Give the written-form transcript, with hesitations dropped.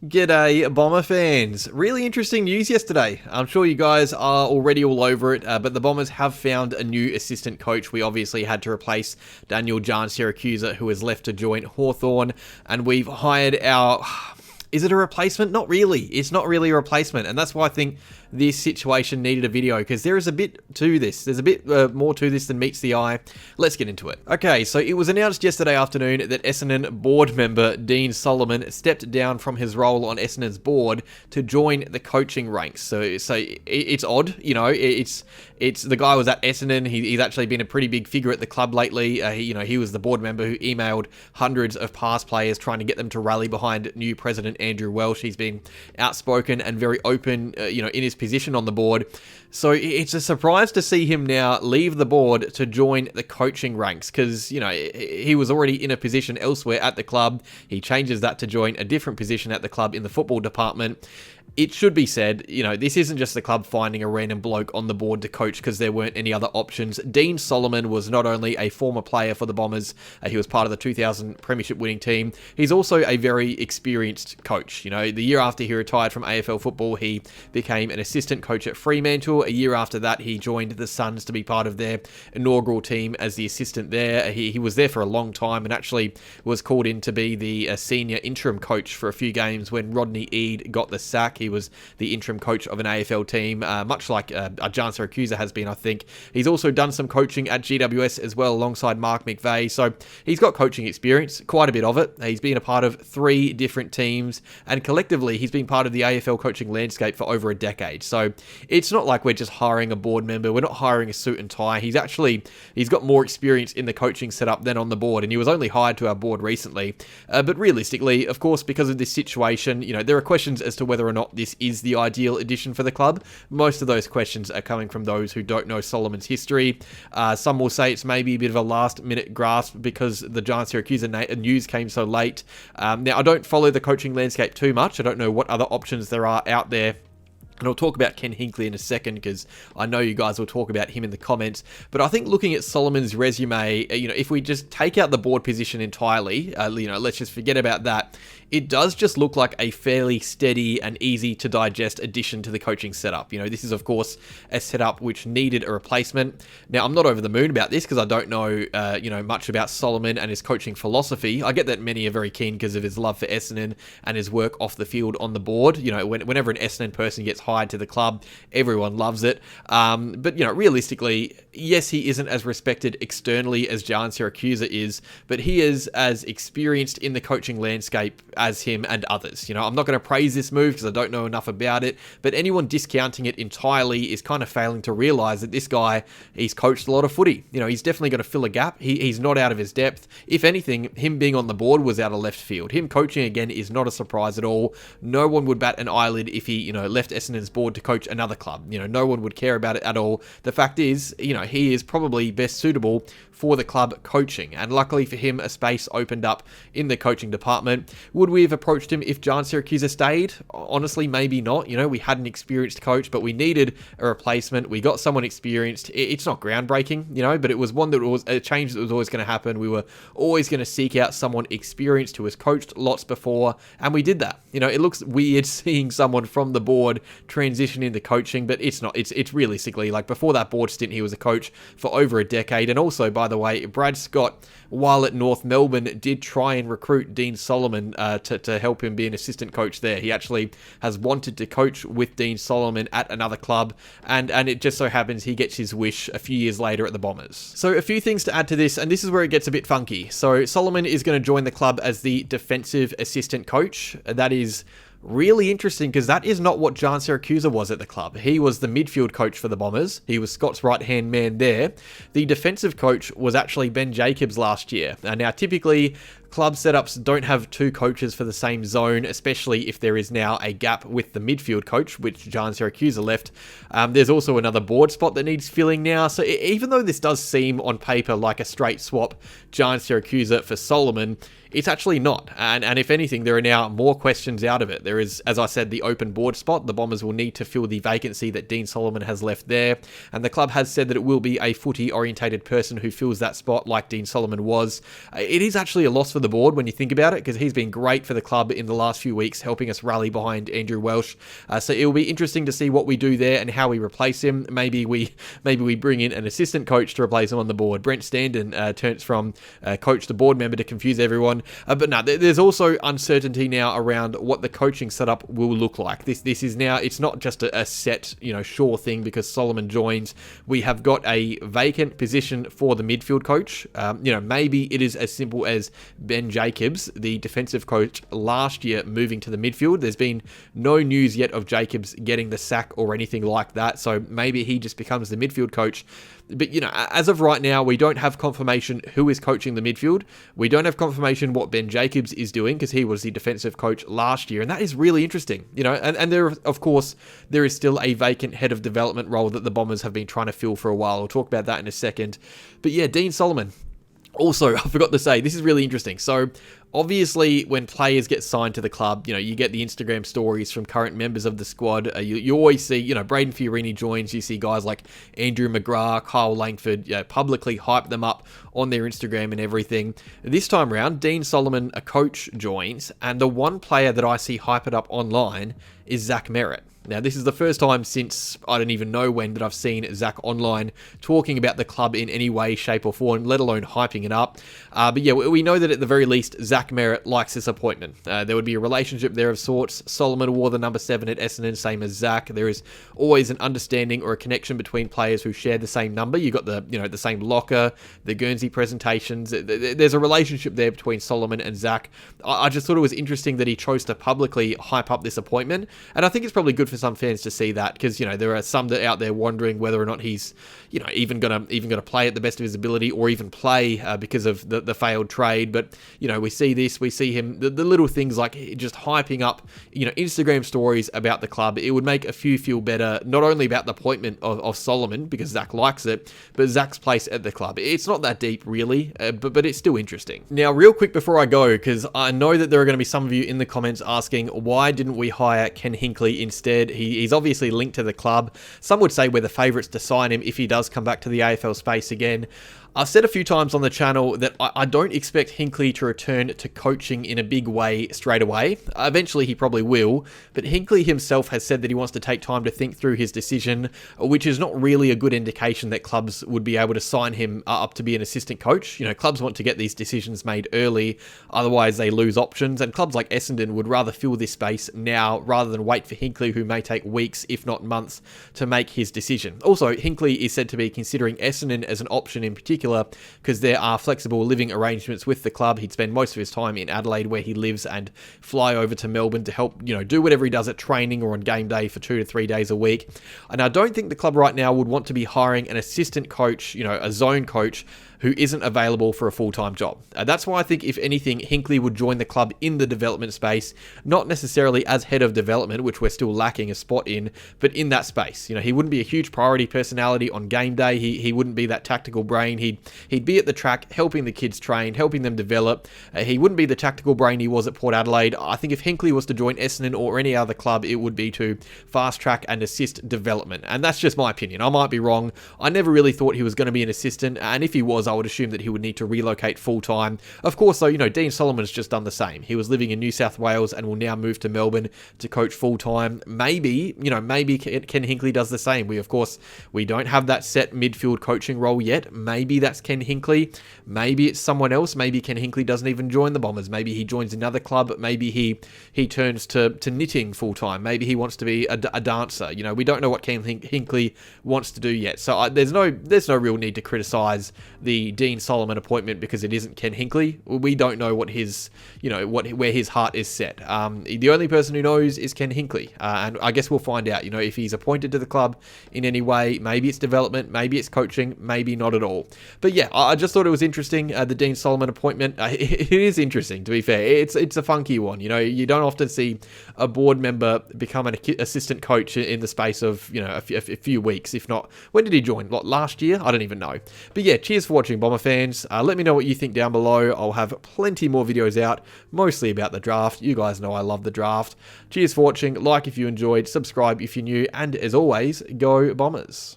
G'day, Bomber fans. Really interesting news yesterday. I'm sure you guys are already all over it, but the Bombers have found a new assistant coach. We obviously had to replace Daniel Giansiracusa, who has left to join Hawthorn, and we've hired our... Is it a replacement? Not really. It's not really a replacement, and that's why I think this situation needed a video, because there is a bit to this. There's a bit more to this than meets the eye. Let's get into it. Okay, so it was announced yesterday afternoon that Essendon board member Dean Solomon stepped down from his role on Essendon's board to join the coaching ranks. So it's odd, you know. It's the guy was at Essendon. He's actually been a pretty big figure at the club lately. He was the board member who emailed hundreds of past players trying to get them to rally behind new president Andrew Welsh. He's been outspoken and very open, in his position on the board. So it's a surprise to see him now leave the board to join the coaching ranks, because, he was already in a position elsewhere at the club. He changes that to join a different position at the club in the football department. It should be said, this isn't just the club finding a random bloke on the board to coach because there weren't any other options. Dean Solomon was not only a former player for the Bombers, he was part of the 2000 Premiership winning team. He's also a very experienced coach. The year after he retired from AFL football, he became an assistant coach at Fremantle. A year after that, he joined the Suns to be part of their inaugural team as the assistant there. He was there for a long time and actually was called in to be the senior interim coach for a few games when Rodney Eade got the sack. He was the interim coach of an AFL team, much like Giansiracusa has been, I think. He's also done some coaching at GWS as well, alongside Mark McVeigh. So he's got coaching experience, quite a bit of it. He's been a part of 3 different teams, and collectively, he's been part of the AFL coaching landscape for over a decade. So it's not like we're just hiring a board member. We're not hiring a suit and tie. He's got more experience in the coaching setup than on the board, and he was only hired to our board recently. But realistically, of course, because of this situation, there are questions as to whether or not this is the ideal addition for the club. Most of those questions are coming from those who don't know Solomon's history. Some will say it's maybe a bit of a last-minute grasp because the Giansiracusa news came so late. Now, I don't follow the coaching landscape too much. I don't know what other options there are out there. And I'll talk about Ken Hinkley in a second, because I know you guys will talk about him in the comments. But I think looking at Solomon's resume, if we just take out the board position entirely, let's just forget about that. It does just look like a fairly steady and easy to digest addition to the coaching setup. This is, of course, a setup which needed a replacement. Now, I'm not over the moon about this because I don't know, much about Solomon and his coaching philosophy. I get that many are very keen because of his love for Essendon and his work off the field on the board. Whenever an Essendon person gets hired to the club, everyone loves it. But realistically, yes, he isn't as respected externally as Giansiracusa is, but he is as experienced in the coaching landscape as him and others. I'm not going to praise this move because I don't know enough about it, but anyone discounting it entirely is kind of failing to realize that this guy, he's coached a lot of footy. He's definitely going to fill a gap. He's not out of his depth. If anything, him being on the board was out of left field. Him coaching again is not a surprise at all. No one would bat an eyelid if he, left Essendon's board to coach another club. No one would care about it at all. The fact is, he is probably best suitable for the club coaching, and luckily for him, a space opened up in the coaching department. Would we have approached him if Giansiracusa stayed? Honestly, maybe not. We had an experienced coach, but we needed a replacement. We got someone experienced. It's not groundbreaking, but it was one that was a change that was always going to happen. We were always going to seek out someone experienced who has coached lots before, and we did that. It looks weird seeing someone from the board transition into coaching, but it's not. It's realistically, like, before that board stint, he was a coach for over a decade. And also, by the way, Brad Scott, while at North Melbourne, did try and recruit Dean Solomon to help him be an assistant coach there. He actually has wanted to coach with Dean Solomon at another club, and it just so happens he gets his wish a few years later at the Bombers. So a few things to add to this, and this is where it gets a bit funky. So Solomon is going to join the club as the defensive assistant coach. That is really interesting because that is not what Giansiracusa was at the club. He was the midfield coach for the Bombers. He was Scott's right-hand man there. The defensive coach was actually Ben Jacobs last year. Now, typically, club setups don't have 2 coaches for the same zone, especially if there is now a gap with the midfield coach, which Giansiracusa left. There's also another board spot that needs filling now. So even though this does seem on paper like a straight swap, Giansiracusa for Solomon, It's actually not. And if anything, there are now more questions out of it. There is, as I said, the open board spot. The Bombers will need to fill the vacancy that Dean Solomon has left there. And the club has said that it will be a footy-orientated person who fills that spot like Dean Solomon was. It is actually a loss for the board when you think about it, because he's been great for the club in the last few weeks, helping us rally behind Andrew Welsh. So it will be interesting to see what we do there and how we replace him. Maybe we bring in an assistant coach to replace him on the board. Brent Standen turns from coach to board member to confuse everyone. But no, there's also uncertainty now around what the coaching setup will look like. This is now, it's not just a set, sure thing because Solomon joins. We have got a vacant position for the midfield coach. Maybe it is as simple as Ben Jacobs, the defensive coach last year, moving to the midfield. There's been no news yet of Jacobs getting the sack or anything like that, so maybe he just becomes the midfield coach. But, as of right now, we don't have confirmation who is coaching the midfield. We don't have confirmation what Ben Jacobs is doing, because he was the defensive coach last year, and that is really interesting. And there, of course, there is still a vacant head of development role that the Bombers have been trying to fill for a while. I'll talk about that in a second. But yeah, Dean Solomon. Also, I forgot to say, this is really interesting. So, obviously, when players get signed to the club, you get the Instagram stories from current members of the squad. You always see, Braden Fiorini joins. You see guys like Andrew McGrath, Kyle Langford, publicly hype them up on their Instagram and everything. This time round, Dean Solomon, a coach, joins, and the one player that I see hype it up online is Zach Merritt. Now, this is the first time since I don't even know when that I've seen Zach online talking about the club in any way, shape or form, let alone hyping it up. But yeah, we know that at the very least, Zach Merritt likes this appointment. There would be a relationship there of sorts. Solomon wore the number 7 at Essendon, same as Zach. There is always an understanding or a connection between players who share the same number. You got the same locker, the Guernsey presentations. There's a relationship there between Solomon and Zach. I just thought it was interesting that he chose to publicly hype up this appointment, and I think it's probably good for some fans to see that, because there are some that out there wondering whether or not he's even gonna play at the best of his ability, or even play because of the failed trade. But we see this, we see him, the little things like just hyping up Instagram stories about the club. It would make a few feel better, not only about the appointment of Solomon, because Zach likes it, but Zach's place at the club. It's not that deep really, but it's still interesting. Now, real quick before I go, because I know that there are going to be some of you in the comments asking, why didn't we hire Ken Hinkley instead? He's obviously linked to the club. Some would say we're the favourites to sign him if he does come back to the AFL space again. I've said a few times on the channel that I don't expect Hinkley to return to coaching in a big way straight away. Eventually he probably will, but Hinkley himself has said that he wants to take time to think through his decision, which is not really a good indication that clubs would be able to sign him up to be an assistant coach. Clubs want to get these decisions made early, otherwise they lose options, and clubs like Essendon would rather fill this space now rather than wait for Hinkley, who may take weeks, if not months, to make his decision. Also, Hinkley is said to be considering Essendon as an option in particular, because there are flexible living arrangements with the club. He'd spend most of his time in Adelaide, where he lives, and fly over to Melbourne to help, do whatever he does at training or on game day for 2 to 3 days a week. And I don't think the club right now would want to be hiring an assistant coach, a zone coach, who isn't available for a full-time job. That's why I think, if anything, Hinkley would join the club in the development space, not necessarily as head of development, which we're still lacking a spot in, but in that space. He wouldn't be a huge priority personality on game day. He wouldn't be that tactical brain. He'd be at the track helping the kids train, helping them develop. He wouldn't be the tactical brain he was at Port Adelaide. I think if Hinkley was to join Essendon or any other club, it would be to fast track and assist development. And that's just my opinion. I might be wrong. I never really thought he was going to be an assistant, and if he was, I would assume that he would need to relocate full-time. Of course, though, Dean Solomon's just done the same. He was living in New South Wales and will now move to Melbourne to coach full-time. Maybe Ken Hinkley does the same. We don't have that set midfield coaching role yet. Maybe that's Ken Hinkley. Maybe it's someone else. Maybe Ken Hinkley doesn't even join the Bombers. Maybe he joins another club. Maybe he turns to knitting full-time. Maybe he wants to be a dancer. We don't know what Ken Hinkley wants to do yet. So there's no real need to criticise the Dean Solomon appointment because it isn't Ken Hinkley. We don't know what his, where his heart is set. The only person who knows is Ken Hinkley, and I guess we'll find out. If he's appointed to the club in any way. Maybe it's development, maybe it's coaching, maybe not at all. But yeah, I just thought it was interesting, the Dean Solomon appointment. It is interesting, to be fair. It's a funky one. You know, you don't often see a board member become an assistant coach in the space of, you know, a few weeks, if not. When did he join? What, last year? I don't even know. But yeah, cheers for watching, Bomber fans. Let me know what you think down below. I'll have plenty more videos out, mostly about the draft. You guys know I love the draft. Cheers for watching. Like if you enjoyed, subscribe if you're new, and as always, go Bombers.